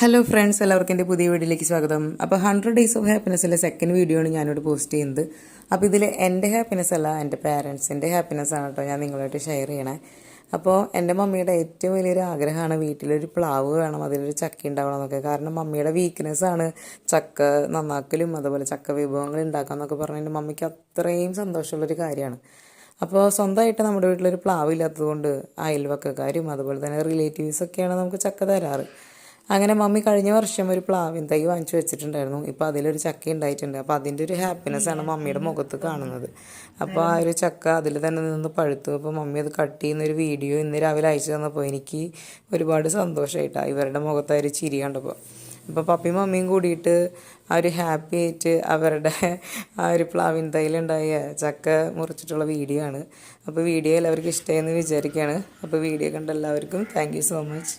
Hello friends, എല്ലാവർക്കും എൻ്റെ പുതിയ വീഡിയോയിലേക്ക് സ്വാഗതം. അപ്പോൾ 100 ഡേയ്സ് ഓഫ് ഹാപ്പിനെസ്സിലെ സെക്കൻഡ് വീഡിയോ ആണ് ഞാനിവിടെ പോസ്റ്റ് ചെയ്യുന്നത്. അപ്പോൾ ഇതിൽ എൻ്റെ ഹാപ്പിനെസ് അല്ല, എൻ്റെ പാരൻസിൻ്റെ ഹാപ്പിനെസ് ആണ് കേട്ടോ ഞാൻ നിങ്ങളായിട്ട് ഷെയർ ചെയ്യണേ. അപ്പോൾ എൻ്റെ മമ്മിയുടെ ഏറ്റവും വലിയൊരു ആഗ്രഹമാണ് വീട്ടിലൊരു പ്ലാവ് വേണം, അതിലൊരു ചക്ക ഉണ്ടാവണം എന്നൊക്കെ. കാരണം മമ്മിയുടെ വീക്ക്നെസ്സാണ് ചക്ക നന്നാക്കലും അതുപോലെ ചക്ക വിഭവങ്ങൾ ഉണ്ടാക്കാമെന്നൊക്കെ പറഞ്ഞാൽ എൻ്റെ മമ്മിക്ക് അത്രയും സന്തോഷമുള്ളൊരു കാര്യമാണ്. അപ്പോൾ സ്വന്തമായിട്ട് നമ്മുടെ വീട്ടിലൊരു പ്ലാവ് ഇല്ലാത്തതുകൊണ്ട് അയൽവക്കക്കാരും അതുപോലെ തന്നെ റിലേറ്റീവ്സൊക്കെയാണ് നമുക്ക് ചക്ക തരാറ്. അങ്ങനെ മമ്മി കഴിഞ്ഞ വർഷം ഒരു പ്ലാവിൻ തൈ വാങ്ങിച്ചു വെച്ചിട്ടുണ്ടായിരുന്നു. ഇപ്പോൾ അതിലൊരു ചക്ക ഉണ്ടായിട്ടുണ്ട്. അപ്പോൾ അതിൻ്റെ ഒരു ഹാപ്പിനെസ്സാണ് മമ്മിയുടെ മുഖത്ത് കാണുന്നത്. അപ്പോൾ ആ ഒരു ചക്ക അതിൽ തന്നെ നിന്ന് പഴുത്തു. അപ്പോൾ മമ്മി അത് കട്ട് ചെയ്യുന്നൊരു വീഡിയോ ഇന്ന് രാവിലെ അയച്ചു തന്നപ്പോൾ എനിക്ക് ഒരുപാട് സന്തോഷമായിട്ടാണ് ഇവരുടെ മുഖത്ത് ആ ഒരു ചിരി കണ്ടപ്പോൾ. അപ്പോൾ പപ്പിയും മമ്മിയും കൂടിയിട്ട് ആ ഒരു ഹാപ്പി ആയിട്ട് അവരുടെ ആ ഒരു പ്ലാവിൻ തൈയിലുണ്ടായ ചക്ക മുറിച്ചിട്ടുള്ള വീഡിയോ ആണ്. അപ്പോൾ വീഡിയോ എല്ലാവർക്കും ഇഷ്ടമായെന്ന് വിചാരിക്കുകയാണ്. അപ്പോൾ വീഡിയോ കണ്ട എല്ലാവർക്കും താങ്ക് യു സോ മച്ച്.